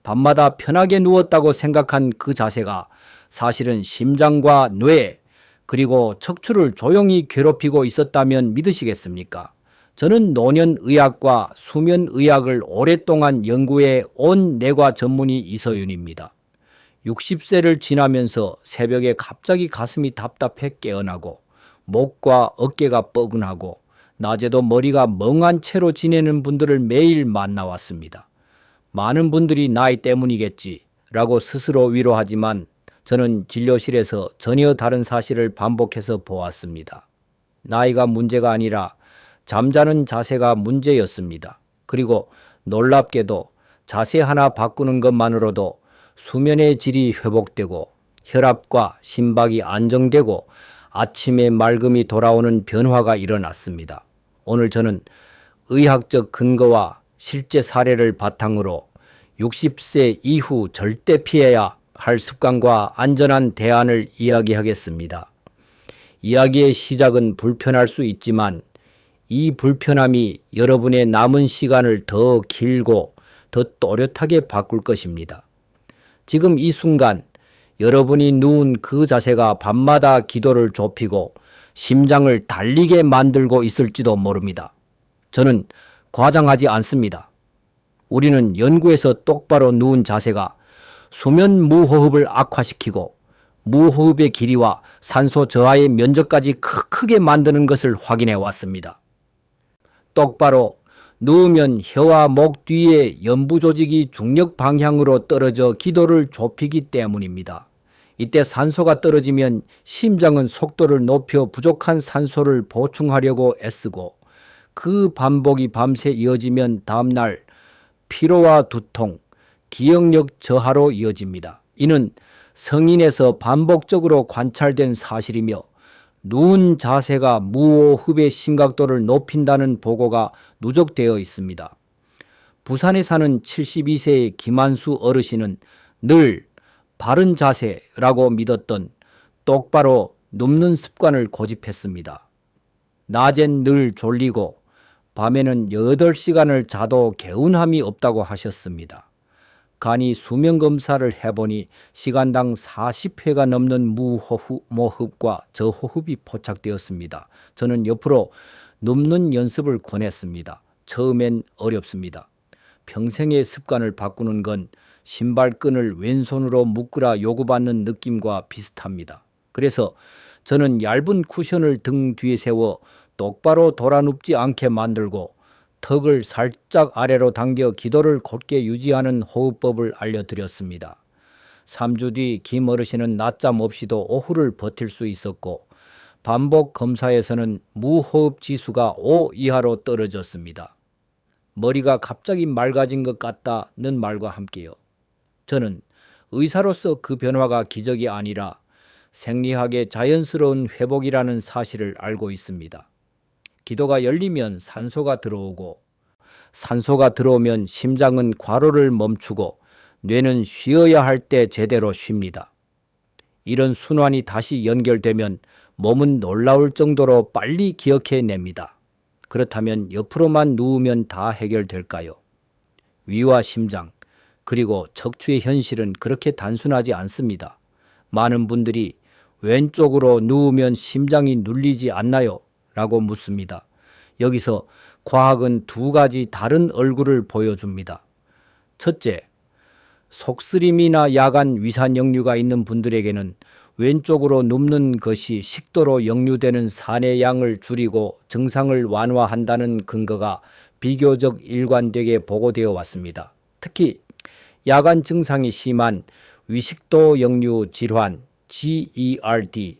밤마다 편하게 누웠다고 생각한 그 자세가 사실은 심장과 뇌 그리고 척추를 조용히 괴롭히고 있었다면 믿으시겠습니까? 저는 노년의학과 수면의학을 오랫동안 연구해 온 내과 전문의 이서윤입니다. 60세를 지나면서 새벽에 갑자기 가슴이 답답해 깨어나고 목과 어깨가 뻐근하고 낮에도 머리가 멍한 채로 지내는 분들을 매일 만나왔습니다. 많은 분들이 나이 때문이겠지 라고 스스로 위로하지만 저는 진료실에서 전혀 다른 사실을 반복해서 보았습니다. 나이가 문제가 아니라 잠자는 자세가 문제였습니다. 그리고 놀랍게도 자세 하나 바꾸는 것만으로도 수면의 질이 회복되고 혈압과 심박이 안정되고 아침에 맑음이 돌아오는 변화가 일어났습니다. 오늘 저는 의학적 근거와 실제 사례를 바탕으로 60세 이후 절대 피해야 할 습관과 안전한 대안을 이야기하겠습니다. 이야기의 시작은 불편할 수 있지만 이 불편함이 여러분의 남은 시간을 더 길고 더 또렷하게 바꿀 것입니다. 지금 이 순간 여러분이 누운 그 자세가 밤마다 기도를 좁히고 심장을 달리게 만들고 있을지도 모릅니다. 저는 과장하지 않습니다. 우리는 연구에서 똑바로 누운 자세가 수면 무호흡을 악화시키고 무호흡의 길이와 산소 저하의 면적까지 크게 만드는 것을 확인해 왔습니다. 똑바로 누우면 혀와 목 뒤에 연부 조직이 중력 방향으로 떨어져 기도를 좁히기 때문입니다. 이때 산소가 떨어지면 심장은 속도를 높여 부족한 산소를 보충하려고 애쓰고 그 반복이 밤새 이어지면 다음날 피로와 두통, 기억력 저하로 이어집니다. 이는 성인에서 반복적으로 관찰된 사실이며 누운 자세가 무호흡의 심각도를 높인다는 보고가 누적되어 있습니다. 부산에 사는 72세의 김한수 어르신은 늘 바른 자세라고 믿었던 똑바로 눕는 습관을 고집했습니다. 낮엔 늘 졸리고 밤에는 8시간을 자도 개운함이 없다고 하셨습니다. 간이 수면검사를 해보니 시간당 40회가 넘는 무호흡과 저호흡이 포착되었습니다. 저는 옆으로 눕는 연습을 권했습니다. 처음엔 어렵습니다. 평생의 습관을 바꾸는 건 신발끈을 왼손으로 묶으라 요구받는 느낌과 비슷합니다. 그래서 저는 얇은 쿠션을 등 뒤에 세워 똑바로 돌아 눕지 않게 만들고 턱을 살짝 아래로 당겨 기도를 곧게 유지하는 호흡법을 알려드렸습니다. 3주 뒤 김 어르신은 낮잠 없이도 오후를 버틸 수 있었고 반복 검사에서는 무호흡 지수가 5 이하로 떨어졌습니다. 머리가 갑자기 맑아진 것 같다는 말과 함께요. 저는 의사로서 그 변화가 기적이 아니라 생리학의 자연스러운 회복이라는 사실을 알고 있습니다. 기도가 열리면 산소가 들어오고 산소가 들어오면 심장은 과로를 멈추고 뇌는 쉬어야 할 때 제대로 쉽니다. 이런 순환이 다시 연결되면 몸은 놀라울 정도로 빨리 기억해냅니다. 그렇다면 옆으로만 누우면 다 해결될까요? 위와 심장 그리고 척추의 현실은 그렇게 단순하지 않습니다. 많은 분들이 왼쪽으로 누우면 심장이 눌리지 않나요? 라고 묻습니다. 여기서 과학은 두 가지 다른 얼굴을 보여줍니다. 첫째, 속쓰림이나 야간 위산 역류가 있는 분들에게는 왼쪽으로 눕는 것이 식도로 역류되는 산의 양을 줄이고 증상을 완화한다는 근거가 비교적 일관되게 보고되어 왔습니다. 특히 야간 증상이 심한 위식도 역류 질환 GERD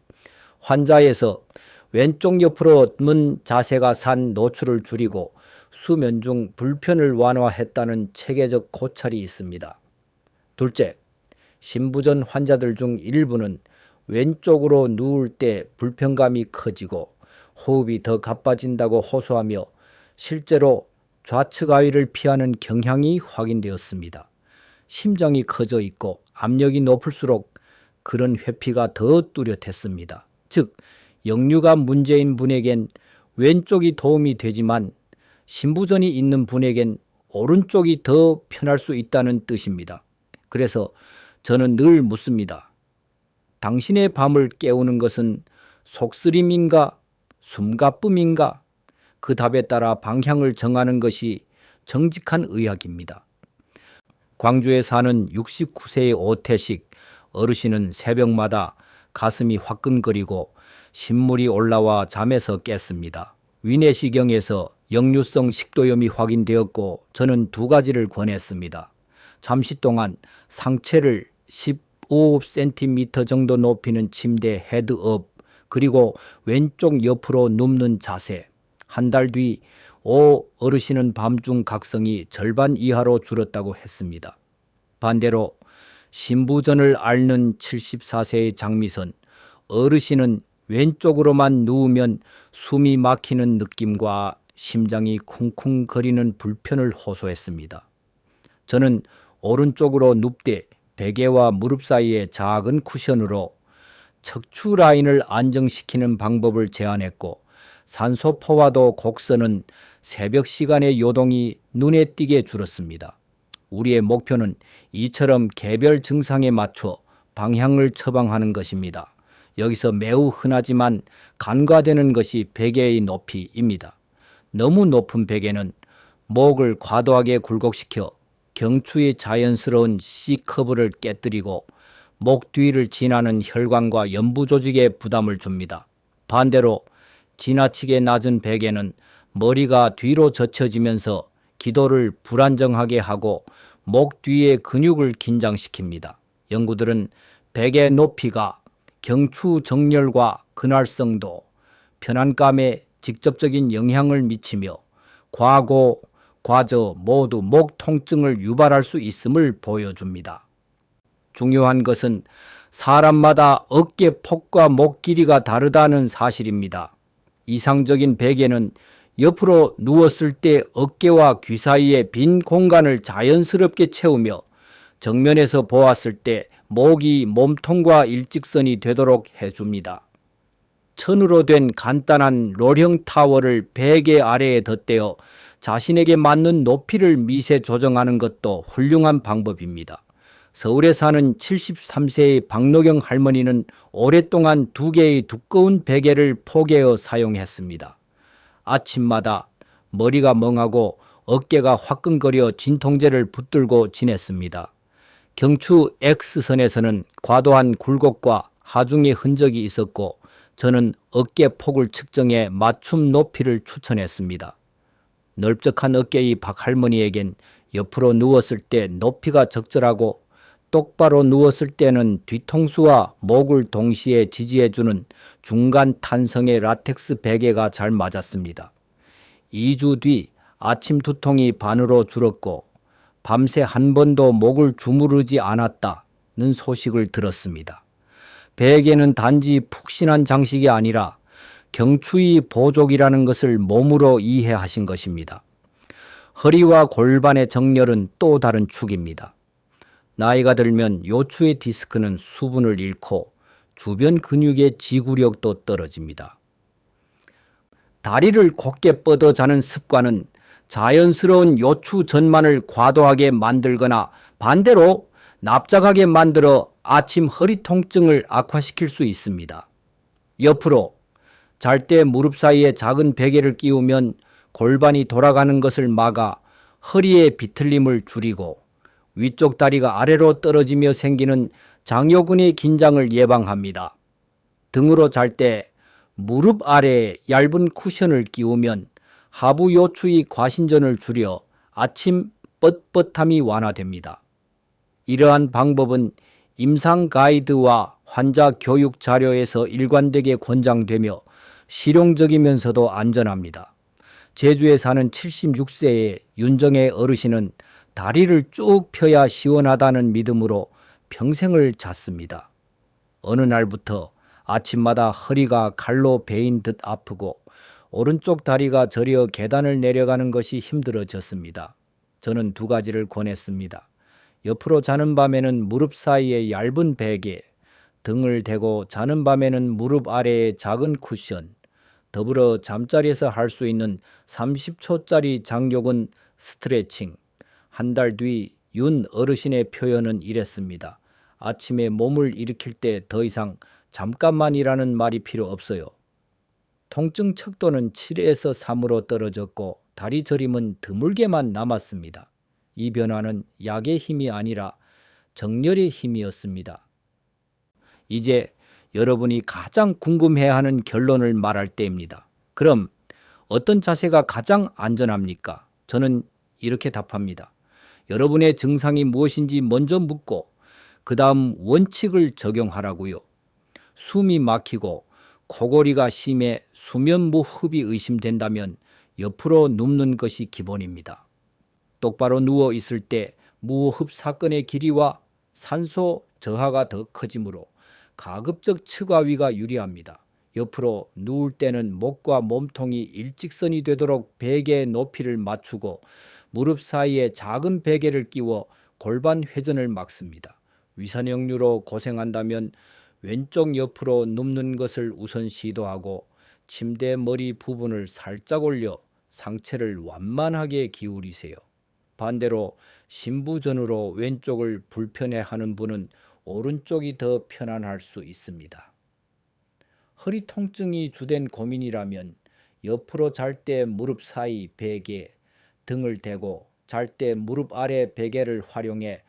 환자에서 왼쪽 옆으로 눕는 자세가 산 노출을 줄이고 수면 중 불편을 완화했다는 체계적 고찰이 있습니다. 둘째, 신부전 환자들 중 일부는 왼쪽으로 누울 때 불편감이 커지고 호흡이 더 가빠진다고 호소하며 실제로 좌측 하위를 피하는 경향이 확인되었습니다. 심장이 커져 있고 압력이 높을수록 그런 회피가 더 뚜렷했습니다. 즉, 역류가 문제인 분에겐 왼쪽이 도움이 되지만 신부전이 있는 분에겐 오른쪽이 더 편할 수 있다는 뜻입니다. 그래서 저는 늘 묻습니다. 당신의 밤을 깨우는 것은 속쓰림인가 숨가쁨인가? 그 답에 따라 방향을 정하는 것이 정직한 의학입니다. 광주에 사는 69세의 오태식 어르신은 새벽마다 가슴이 화끈거리고 신물이 올라와 잠에서 깼습니다. 위내시경에서 역류성 식도염이 확인되었고 저는 두 가지를 권했습니다. 잠시 동안 상체를 15cm 정도 높이는 침대 헤드업, 그리고 왼쪽 옆으로 눕는 자세. 한 달 뒤 어르신은 밤중 각성이 절반 이하로 줄었다고 했습니다. 반대로 신부전을 앓는 74세의 장미선 어르신은 왼쪽으로만 누우면 숨이 막히는 느낌과 심장이 쿵쿵거리는 불편을 호소했습니다. 저는 오른쪽으로 눕되 베개와 무릎 사이에 작은 쿠션으로 척추 라인을 안정시키는 방법을 제안했고, 산소포화도 곡선은 새벽 시간의 요동이 눈에 띄게 줄었습니다. 우리의 목표는 이처럼 개별 증상에 맞춰 방향을 처방하는 것입니다. 여기서 매우 흔하지만 간과되는 것이 베개의 높이입니다. 너무 높은 베개는 목을 과도하게 굴곡시켜 경추의 자연스러운 C커브를 깨뜨리고 목 뒤를 지나는 혈관과 연부 조직에 부담을 줍니다. 반대로 지나치게 낮은 베개는 머리가 뒤로 젖혀지면서 기도를 불안정하게 하고 목 뒤의 근육을 긴장시킵니다. 연구들은 베개 높이가 경추 정렬과 근활성도, 편안감에 직접적인 영향을 미치며 과고, 과저 모두 목 통증을 유발할 수 있음을 보여줍니다. 중요한 것은 사람마다 어깨 폭과 목 길이가 다르다는 사실입니다. 이상적인 베개는 옆으로 누웠을 때 어깨와 귀 사이의 빈 공간을 자연스럽게 채우며 정면에서 보았을 때 목이 몸통과 일직선이 되도록 해줍니다. 천으로 된 간단한 롤형 타월을 베개 아래에 덧대어 자신에게 맞는 높이를 미세 조정하는 것도 훌륭한 방법입니다. 서울에 사는 73세의 박노경 할머니는 오랫동안 두 개의 두꺼운 베개를 포개어 사용했습니다. 아침마다 머리가 멍하고 어깨가 화끈거려 진통제를 붙들고 지냈습니다. 경추 X선에서는 과도한 굴곡과 하중의 흔적이 있었고 저는 어깨 폭을 측정해 맞춤 높이를 추천했습니다. 넓적한 어깨의 박 할머니에겐 옆으로 누웠을 때 높이가 적절하고 똑바로 누웠을 때는 뒤통수와 목을 동시에 지지해주는 중간 탄성의 라텍스 베개가 잘 맞았습니다. 2주 뒤 아침 두통이 반으로 줄었고 밤새 한 번도 목을 주무르지 않았다는 소식을 들었습니다. 베개는 단지 푹신한 장식이 아니라 경추의 보족이라는 것을 몸으로 이해하신 것입니다. 허리와 골반의 정렬은 또 다른 축입니다. 나이가 들면 요추의 디스크는 수분을 잃고 주변 근육의 지구력도 떨어집니다. 다리를 곧게 뻗어 자는 습관은 자연스러운 요추 전만을 과도하게 만들거나 반대로 납작하게 만들어 아침 허리 통증을 악화시킬 수 있습니다. 옆으로 잘 때 무릎 사이에 작은 베개를 끼우면 골반이 돌아가는 것을 막아 허리의 비틀림을 줄이고 위쪽 다리가 아래로 떨어지며 생기는 장요근의 긴장을 예방합니다. 등으로 잘 때 무릎 아래에 얇은 쿠션을 끼우면 하부 요추의 과신전을 줄여 아침 뻣뻣함이 완화됩니다. 이러한 방법은 임상 가이드와 환자 교육 자료에서 일관되게 권장되며 실용적이면서도 안전합니다. 제주에 사는 76세의 윤정혜 어르신은 다리를 쭉 펴야 시원하다는 믿음으로 평생을 잤습니다. 어느 날부터 아침마다 허리가 칼로 베인 듯 아프고 오른쪽 다리가 저려 계단을 내려가는 것이 힘들어졌습니다. 저는 두 가지를 권했습니다. 옆으로 자는 밤에는 무릎 사이에 얇은 베개, 등을 대고 자는 밤에는 무릎 아래에 작은 쿠션, 더불어 잠자리에서 할 수 있는 30초짜리 장요근 스트레칭, 한 달 뒤 윤 어르신의 표현은 이랬습니다. 아침에 몸을 일으킬 때 더 이상 잠깐만이라는 말이 필요 없어요. 통증 척도는 7에서 3으로 떨어졌고 다리 저림은 드물게만 남았습니다. 이 변화는 약의 힘이 아니라 정렬의 힘이었습니다. 이제 여러분이 가장 궁금해하는 결론을 말할 때입니다. 그럼 어떤 자세가 가장 안전합니까? 저는 이렇게 답합니다. 여러분의 증상이 무엇인지 먼저 묻고 그 다음 원칙을 적용하라고요. 숨이 막히고 코골이가 심해 수면무호흡이 의심된다면 옆으로 눕는 것이 기본입니다. 똑바로 누워 있을 때 무호흡 사건의 길이와 산소 저하가 더 커지므로 가급적 측아위가 유리합니다. 옆으로 누울 때는 목과 몸통이 일직선이 되도록 베개의 높이를 맞추고 무릎 사이에 작은 베개를 끼워 골반 회전을 막습니다. 위산역류로 고생한다면 왼쪽 옆으로 눕는 것을 우선 시도하고 침대 머리 부분을 살짝 올려 상체를 완만하게 기울이세요. 반대로 신부전으로 왼쪽을 불편해하는 분은 오른쪽이 더 편안할 수 있습니다. 허리 통증이 주된 고민이라면 옆으로 잘 때 무릎 사이 베개, 등을 대고 잘 때 무릎 아래 베개를 활용해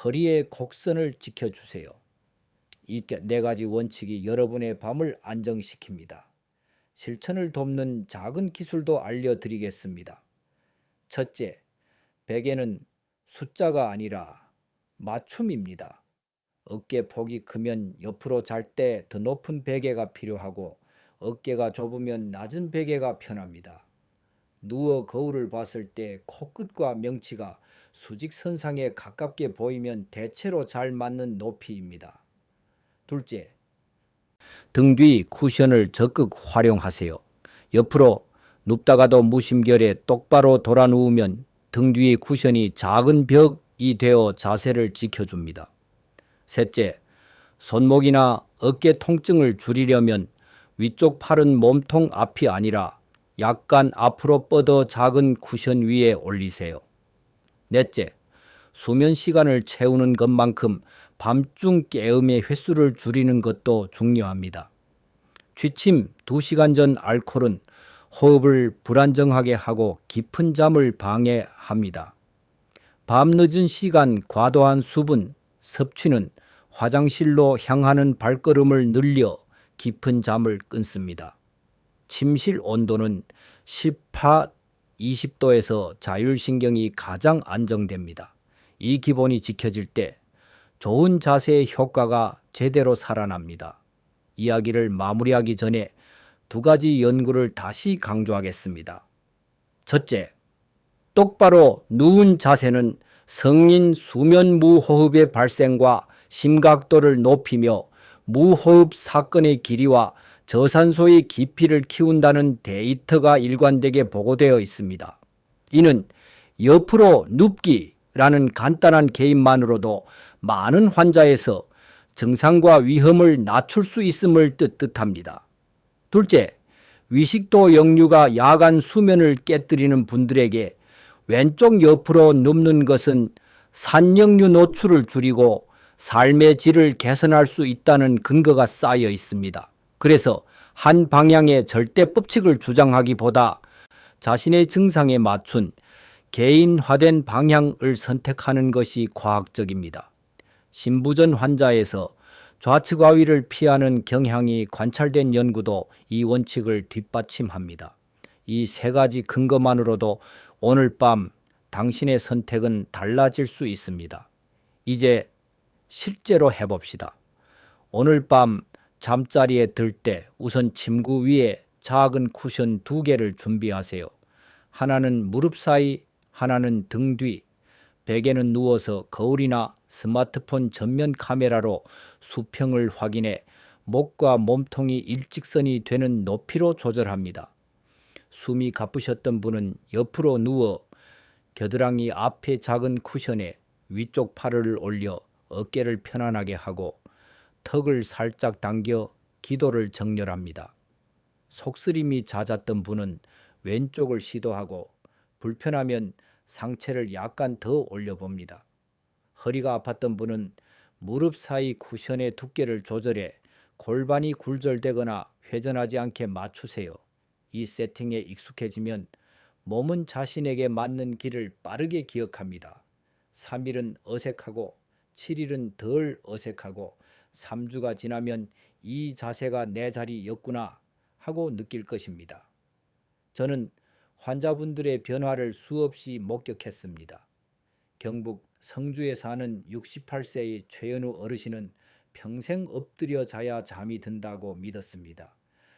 허리의 곡선을 지켜주세요. 이 4가지 원칙이 여러분의 밤을 안정시킵니다. 실천을 돕는 작은 기술도 알려드리겠습니다. 첫째, 베개는 숫자가 아니라 맞춤입니다. 어깨 폭이 크면 옆으로 잘 때 더 높은 베개가 필요하고 어깨가 좁으면 낮은 베개가 편합니다. 누워 거울을 봤을 때 코끝과 명치가 수직선상에 가깝게 보이면 대체로 잘 맞는 높이입니다. 둘째, 등 뒤 쿠션을 적극 활용하세요. 옆으로 눕다가도 무심결에 똑바로 돌아 누우면 등 뒤의 쿠션이 작은 벽이 되어 자세를 지켜줍니다. 셋째, 손목이나 어깨 통증을 줄이려면 위쪽 팔은 몸통 앞이 아니라 약간 앞으로 뻗어 작은 쿠션 위에 올리세요. 넷째, 수면 시간을 채우는 것만큼 밤중 깨음의 횟수를 줄이는 것도 중요합니다. 취침 2시간 전 알코올은 호흡을 불안정하게 하고 깊은 잠을 방해합니다. 밤 늦은 시간 과도한 수분, 섭취는 화장실로 향하는 발걸음을 늘려 깊은 잠을 끊습니다. 침실 온도는 18, 20도에서 자율신경이 가장 안정됩니다. 이 기본이 지켜질 때 좋은 자세의 효과가 제대로 살아납니다. 이야기를 마무리하기 전에 2가지 연구를 다시 강조하겠습니다. 첫째, 똑바로 누운 자세는 성인 수면 무호흡의 발생과 심각도를 높이며 무호흡 사건의 길이와 저산소의 깊이를 키운다는 데이터가 일관되게 보고되어 있습니다. 이는 옆으로 눕기라는 간단한 개입만으로도 많은 환자에서 증상과 위험을 낮출 수 있음을 뜻합니다. 둘째, 위식도 역류가 야간 수면을 깨뜨리는 분들에게 왼쪽 옆으로 눕는 것은 산역류 노출을 줄이고 삶의 질을 개선할 수 있다는 근거가 쌓여 있습니다. 그래서 한 방향의 절대 법칙을 주장하기보다 자신의 증상에 맞춘 개인화된 방향을 선택하는 것이 과학적입니다. 신부전 환자에서 좌측아위를 피하는 경향이 관찰된 연구도 이 원칙을 뒷받침합니다. 이 3가지 근거만으로도 오늘 밤 당신의 선택은 달라질 수 있습니다. 이제 실제로 해봅시다. 오늘 밤 잠자리에 들 때 우선 침구 위에 작은 쿠션 2개를 준비하세요. 하나는 무릎 사이, 하나는 등 뒤. 베개는 누워서 거울이나 스마트폰 전면 카메라로 수평을 확인해 목과 몸통이 일직선이 되는 높이로 조절합니다. 숨이 가쁘셨던 분은 옆으로 누워 겨드랑이 앞에 작은 쿠션에 위쪽 팔을 올려 어깨를 편안하게 하고 턱을 살짝 당겨 기도를 정렬합니다. 속쓰림이 잦았던 분은 왼쪽을 시도하고 불편하면 상체를 약간 더 올려봅니다. 허리가 아팠던 분은 무릎 사이 쿠션의 두께를 조절해 골반이 굴절되거나 회전하지 않게 맞추세요. 이 세팅에 익숙해지면 몸은 자신에게 맞는 길을 빠르게 기억합니다. 3일은 어색하고 7일은 덜 어색하고 3주가 지나면 이 자세가 내 자리였구나 하고 느낄 것입니다. 저는 환자분들의 변화를 수없이 목격했습니다. 경북 성주에 사는 68세의 최연우 어르신은 평생 엎드려 자야 잠이 든다고 믿었습니다.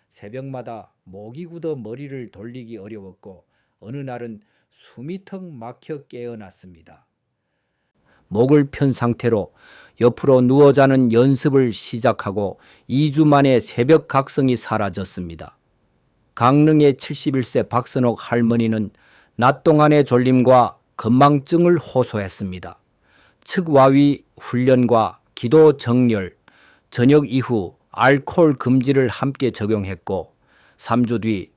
새벽마다 목이 굳어 머리를 돌리기 어려웠고 어느 날은 숨이 턱 막혀 깨어났습니다. 목을 편 상태로 옆으로 누워 자는 연습을 시작하고 2주 만에 새벽 각성이 사라졌습니다. 강릉의 71세 박선옥 할머니는 낮 동안의 졸림과 건망증을 호소했습니다. 측와위 훈련과 기도 정렬, 저녁 이후 알코올 금지를 함께 적용했고 3주 뒤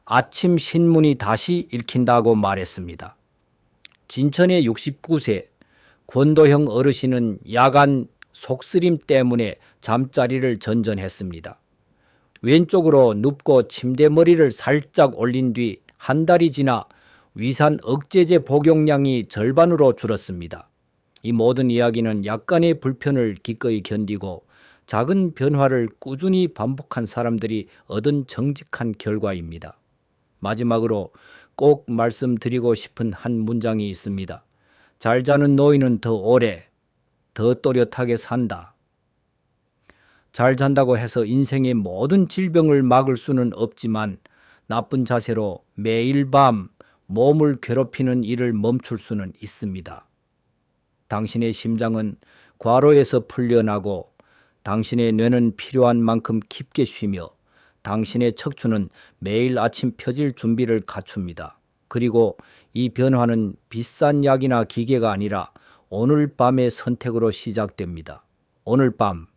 아침 신문이 다시 읽힌다고 말했습니다. 진천의 69세 권도형 어르신은 야간 속쓰림 때문에 잠자리를 전전했습니다. 왼쪽으로 눕고 침대 머리를 살짝 올린 뒤 한 달이 지나 위산 억제제 복용량이 절반으로 줄었습니다. 이 모든 이야기는 약간의 불편을 기꺼이 견디고 작은 변화를 꾸준히 반복한 사람들이 얻은 정직한 결과입니다. 마지막으로 꼭 말씀드리고 싶은 한 문장이 있습니다. 잘 자는 노인은 더 오래, 더 또렷하게 산다. 잘 잔다고 해서 인생의 모든 질병을 막을 수는 없지만 나쁜 자세로 매일 밤 몸을 괴롭히는 일을 멈출 수는 있습니다. 당신의 심장은 과로에서 풀려나고 당신의 뇌는 필요한 만큼 깊게 쉬며 당신의 척추는 매일 아침 펴질 준비를 갖춥니다. 그리고 이 변화는 비싼 약이나 기계가 아니라 오늘 밤의 선택으로 시작됩니다. 오늘 밤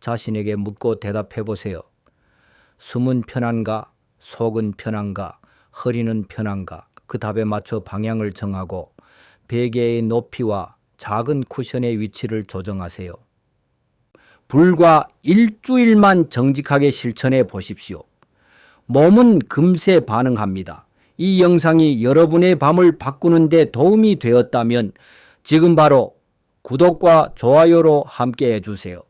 자신에게 묻고 대답해 보세요. 숨은 편한가? 속은 편한가? 허리는 편한가? 그 답에 맞춰 방향을 정하고 베개의 높이와 작은 쿠션의 위치를 조정하세요. 불과 일주일만 정직하게 실천해 보십시오. 몸은 금세 반응합니다. 이 영상이 여러분의 밤을 바꾸는 데 도움이 되었다면 지금 바로 구독과 좋아요로 함께 해주세요.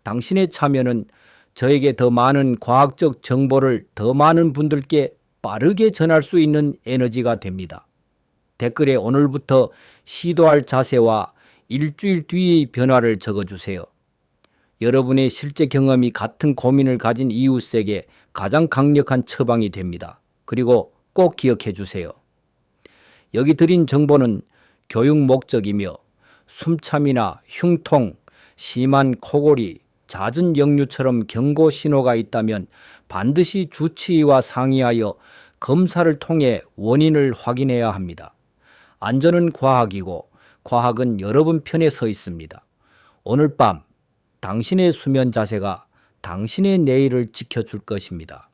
당신의 참여는 저에게 더 많은 과학적 정보를 더 많은 분들께 빠르게 전할 수 있는 에너지가 됩니다. 댓글에 오늘부터 시도할 자세와 일주일 뒤의 변화를 적어주세요. 여러분의 실제 경험이 같은 고민을 가진 이웃에게 가장 강력한 처방이 됩니다. 그리고 꼭 기억해 주세요. 여기 드린 정보는 교육 목적이며 숨참이나 흉통, 심한 코골이, 잦은 역류처럼 경고 신호가 있다면 반드시 주치의와 상의하여 검사를 통해 원인을 확인해야 합니다. 안전은 과학이고 과학은 여러분 편에 서 있습니다. 오늘 밤 당신의 수면 자세가 당신의 내일을 지켜줄 것입니다.